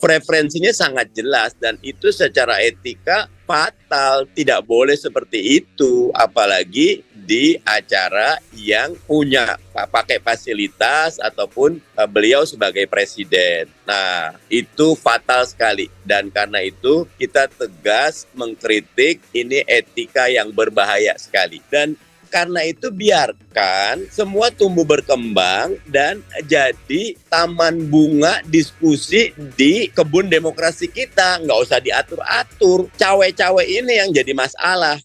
preferensinya sangat jelas dan itu secara etika fatal, tidak boleh seperti itu, apalagi di acara yang punya pakai fasilitas ataupun beliau sebagai presiden. Nah, itu fatal sekali dan karena itu kita tegas mengkritik ini etika yang berbahaya sekali. Dan karena itu biarkan semua tumbuh berkembang dan jadi taman bunga diskusi di kebun demokrasi kita. Nggak usah diatur-atur. Cawe-cawe ini yang jadi masalah.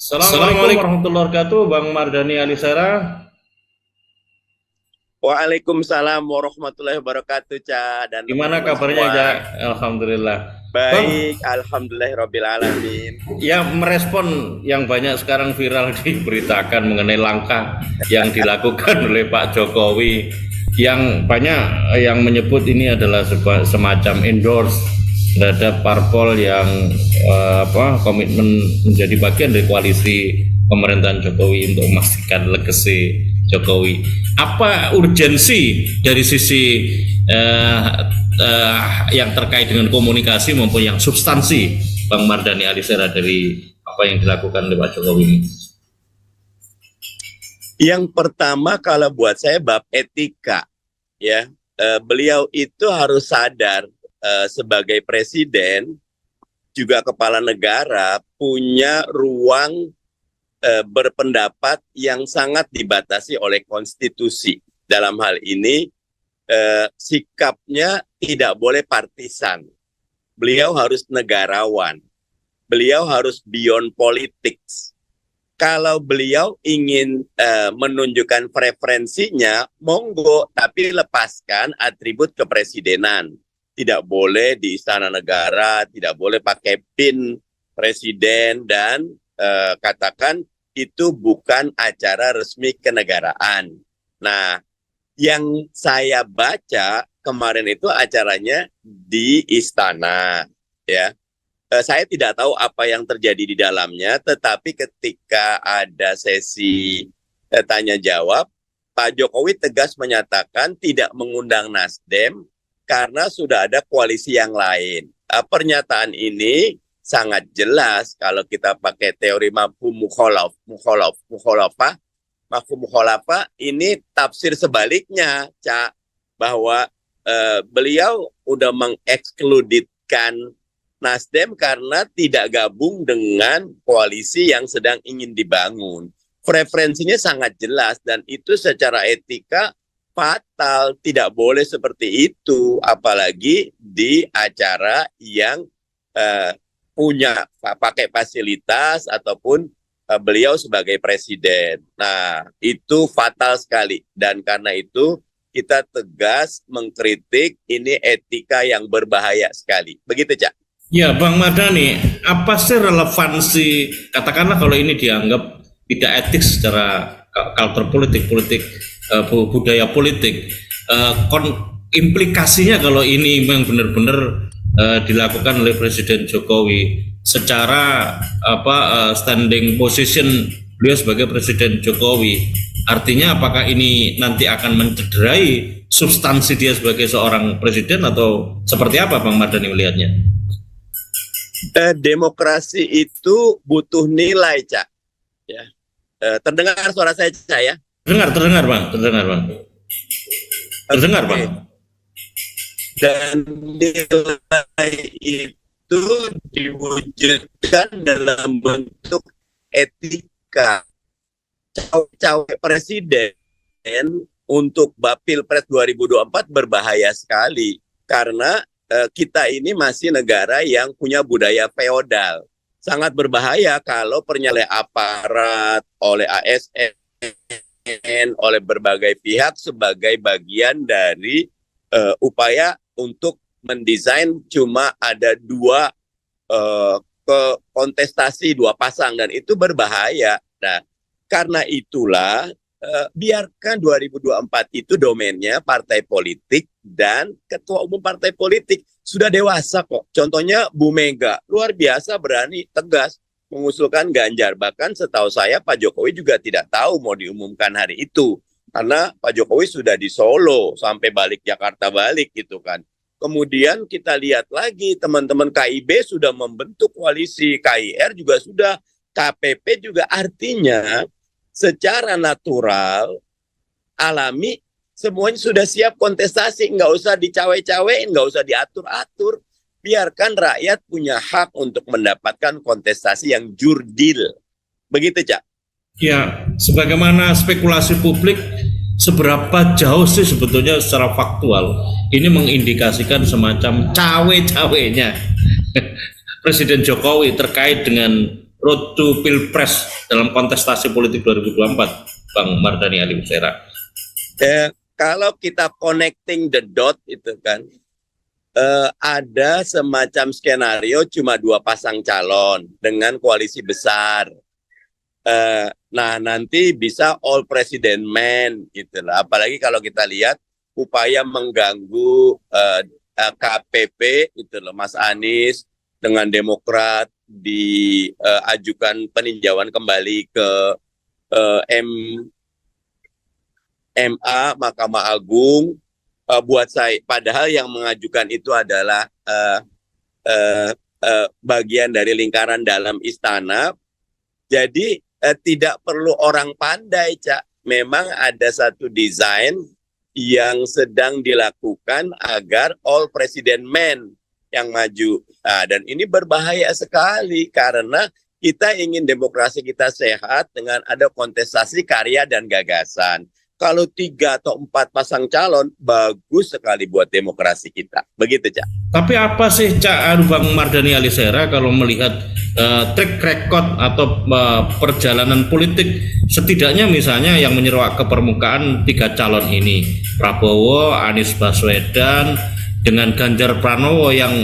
Assalamualaikum warahmatullahi wabarakatuh, Bang Mardhani Alisera. Waalaikumsalam warahmatullahi wabarakatuh, Ca. Dan Gimana teman-teman kabarnya, semua. Ca? Alhamdulillah. Baik, alhamdulillahirrabbilalamin. Ya, merespon yang banyak sekarang viral diberitakan mengenai langkah yang dilakukan oleh Pak Jokowi, yang banyak yang menyebut ini adalah semacam endorse terhadap parpol yang komitmen menjadi bagian dari koalisi pemerintahan Jokowi untuk memastikan legacy Jokowi. Apa urgensi dari sisi yang terkait dengan komunikasi maupun yang substansi, Bang Mardhani Alisera, dari apa yang dilakukan oleh Pak Jokowi ini? Yang pertama kalau buat saya bab etika, ya, beliau itu harus sadar sebagai presiden juga kepala negara punya ruang berpendapat yang sangat dibatasi oleh konstitusi. Dalam hal ini sikapnya tidak boleh partisan. Beliau harus negarawan. Beliau harus beyond politics. Kalau beliau ingin menunjukkan preferensinya, monggo, tapi lepaskan atribut kepresidenan. Tidak boleh di istana negara, tidak boleh pakai pin presiden, dan katakan itu bukan acara resmi kenegaraan. Nah, yang saya baca kemarin itu acaranya di istana, ya. Saya tidak tahu apa yang terjadi di dalamnya, tetapi ketika ada sesi tanya jawab, Pak Jokowi tegas menyatakan tidak mengundang Nasdem karena sudah ada koalisi yang lain. Pernyataan ini sangat jelas kalau kita pakai teori mafhum mukhalafah, ini tafsir sebaliknya, Cak, bahwa beliau udah mengekskluditkan Nasdem karena tidak gabung dengan koalisi yang sedang ingin dibangun. Preferensinya sangat jelas dan itu secara etika fatal, tidak boleh seperti itu, apalagi di acara yang punya pakai fasilitas ataupun beliau sebagai presiden. Nah, itu fatal sekali dan karena itu kita tegas mengkritik, ini etika yang berbahaya sekali. Begitu, Cak. Ya, Bang Mardhani, apa sih relevansi, katakanlah kalau ini dianggap tidak etis secara kultur politik, budaya politik, implikasinya kalau ini memang benar-benar dilakukan oleh Presiden Jokowi secara standing position beliau sebagai Presiden Jokowi, artinya apakah ini nanti akan mencederai substansi dia sebagai seorang presiden atau seperti apa Bang Mardhani melihatnya? Demokrasi itu butuh nilai, Cak. Ya. Terdengar suara saya, Cak, ya? Terdengar, Bang. Terdengar, Bang. Dan nilai itu diwujudkan dalam bentuk etika. Cawe-cawe presiden untuk Pilpres 2024 berbahaya sekali karena kita ini masih negara yang punya budaya feodal. Sangat berbahaya kalau oleh aparat, oleh ASN, oleh berbagai pihak sebagai bagian dari upaya untuk mendesain cuma ada dua kontestasi, dua pasang, dan itu berbahaya. Nah, karena itulah biarkan 2024 itu domainnya partai politik dan ketua umum partai politik sudah dewasa kok. Contohnya Bu Mega, luar biasa berani, tegas mengusulkan Ganjar. Bahkan setahu saya Pak Jokowi juga tidak tahu mau diumumkan hari itu. Karena Pak Jokowi sudah di Solo sampai balik Jakarta balik gitu kan. Kemudian kita lihat lagi teman-teman KIB sudah membentuk koalisi, KIR juga sudah, KPP juga, artinya secara natural, alami, semuanya sudah siap kontestasi, nggak usah dicawe-cawein, nggak usah diatur-atur. Biarkan rakyat punya hak untuk mendapatkan kontestasi yang jurdil. Begitu, Cak. Ya, sebagaimana spekulasi publik, seberapa jauh sih sebetulnya secara faktual ini mengindikasikan semacam cawe-cawenya Presiden Jokowi terkait dengan road to Pilpres dalam kontestasi politik 2024, Bang Mardhani Alisera? Kalau kita connecting the dot itu kan, ada semacam skenario cuma dua pasang calon dengan koalisi besar. Nah, nanti bisa all president man gitu lah. Apalagi kalau kita lihat upaya mengganggu KPP itu loh, Mas Anies dengan Demokrat diajukan peninjauan kembali ke MA, Mahkamah Agung. Buat saya, padahal yang mengajukan itu adalah bagian dari lingkaran dalam istana. Jadi tidak perlu orang pandai, Cak. Memang ada satu desain yang sedang dilakukan agar all president men yang maju. Nah, dan ini berbahaya sekali karena kita ingin demokrasi kita sehat dengan ada kontestasi karya dan gagasan. Kalau 3 atau 4 pasang calon, bagus sekali buat demokrasi kita. Begitu, Cak. Tapi apa sih, Cak, Bang Mardhani Alisera, kalau melihat track record atau perjalanan politik, setidaknya misalnya yang menyeruak ke permukaan 3 calon ini, Prabowo, Anies Baswedan, dengan Ganjar Pranowo, yang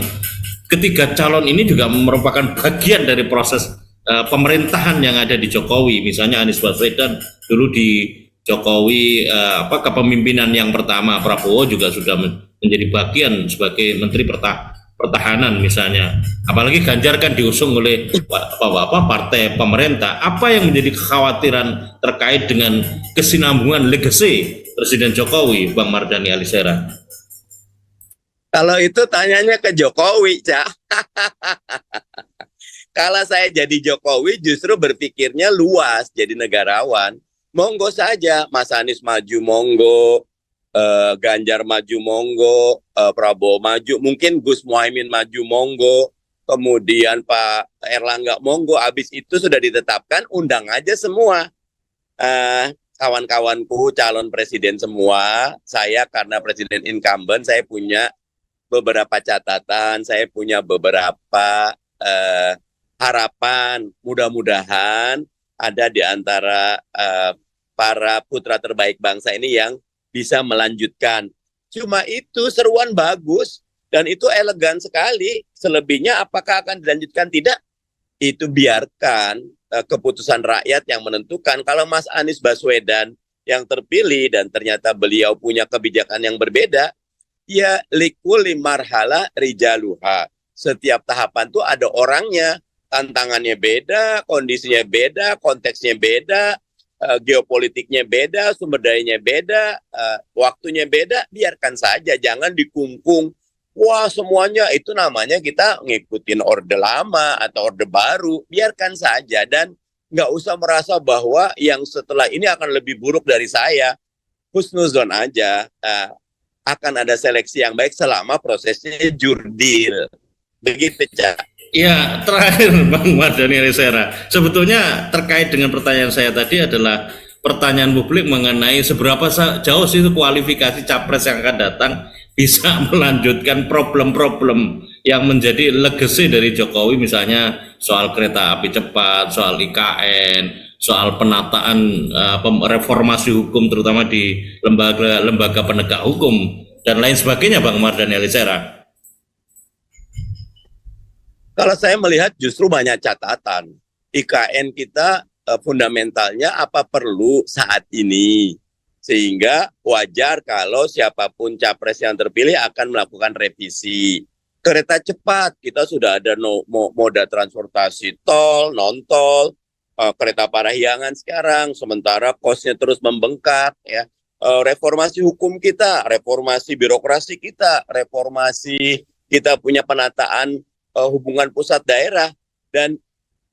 ketiga calon ini juga merupakan bagian dari proses pemerintahan yang ada di Jokowi. Misalnya Anies Baswedan dulu di Jokowi kepemimpinan yang pertama, Prabowo juga sudah menjadi bagian sebagai Menteri Pertahanan misalnya. Apalagi Ganjar kan diusung oleh partai pemerintah. Apa yang menjadi kekhawatiran terkait dengan kesinambungan legacy Presiden Jokowi, Bang Mardhani Alisera? Kalau itu tanyanya ke Jokowi, Cak. Kalau saya jadi Jokowi justru berpikirnya luas, jadi negarawan. Monggo saja, Mas Anies maju, monggo, Ganjar maju, monggo, Prabowo maju, mungkin Gus Muhaimin maju, monggo, kemudian Pak Erlangga monggo. Habis itu sudah ditetapkan, undang aja semua kawan-kawanku calon presiden semua. Saya karena presiden incumbent, saya punya beberapa catatan, saya punya beberapa harapan. Mudah-mudahan ada di antara para putra terbaik bangsa ini yang bisa melanjutkan. Cuma itu seruan bagus dan itu elegan sekali. Selebihnya apakah akan dilanjutkan tidak? Itu biarkan keputusan rakyat yang menentukan. Kalau Mas Anies Baswedan yang terpilih dan ternyata beliau punya kebijakan yang berbeda, ya likulli marhala rijaluha. Setiap tahapan tuh ada orangnya, tantangannya beda, kondisinya beda, konteksnya beda, geopolitiknya beda, sumber dayanya beda, waktunya beda, biarkan saja, jangan dikungkung. Wah, semuanya itu namanya kita ngikutin orde lama atau orde baru, biarkan saja dan nggak usah merasa bahwa yang setelah ini akan lebih buruk dari saya. Husnuzon aja, akan ada seleksi yang baik selama prosesnya jurdil. Begitu, Cak. Ya, terakhir Bang Mardhani Alisera. Sebetulnya terkait dengan pertanyaan saya tadi adalah pertanyaan publik mengenai seberapa jauh sih itu kualifikasi capres yang akan datang bisa melanjutkan problem-problem yang menjadi legacy dari Jokowi, misalnya soal kereta api cepat, soal IKN, soal penataan reformasi hukum terutama di lembaga penegak hukum dan lain sebagainya, Bang Mardhani Alisera. Kalau saya melihat justru banyak catatan. IKN kita fundamentalnya apa perlu saat ini. Sehingga wajar kalau siapapun capres yang terpilih akan melakukan revisi. Kereta cepat, kita sudah ada moda transportasi tol, non-tol, kereta parahyangan sekarang, sementara kosnya terus membengkak. Ya. Reformasi hukum kita, reformasi birokrasi kita, reformasi kita punya penataan hubungan pusat daerah. Dan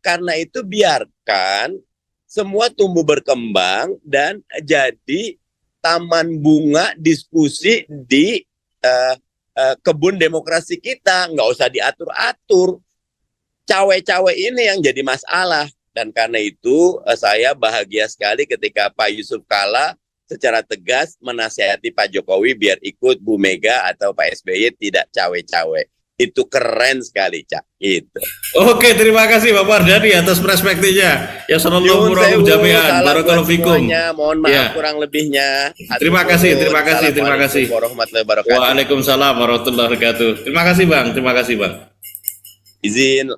karena itu biarkan semua tumbuh berkembang dan jadi taman bunga diskusi di kebun demokrasi kita. Nggak usah diatur-atur. Cawe-cawe ini yang jadi masalah. Dan karena itu saya bahagia sekali ketika Pak Yusuf Kalla secara tegas menasihati Pak Jokowi biar ikut Bu Mega atau Pak SBY tidak cawe-cawe. Itu keren sekali, Cak. Itu. Oke, terima kasih Bapak Mardhani atas perspektifnya. Ya sallallahu alaihi wasallam. Barakallahu fikum. Mohon maaf kurang lebihnya. Terima kasih. Warahmatullahi wabarakatuh. Waalaikumsalam warahmatullahi wabarakatuh. Terima kasih, Bang. Izin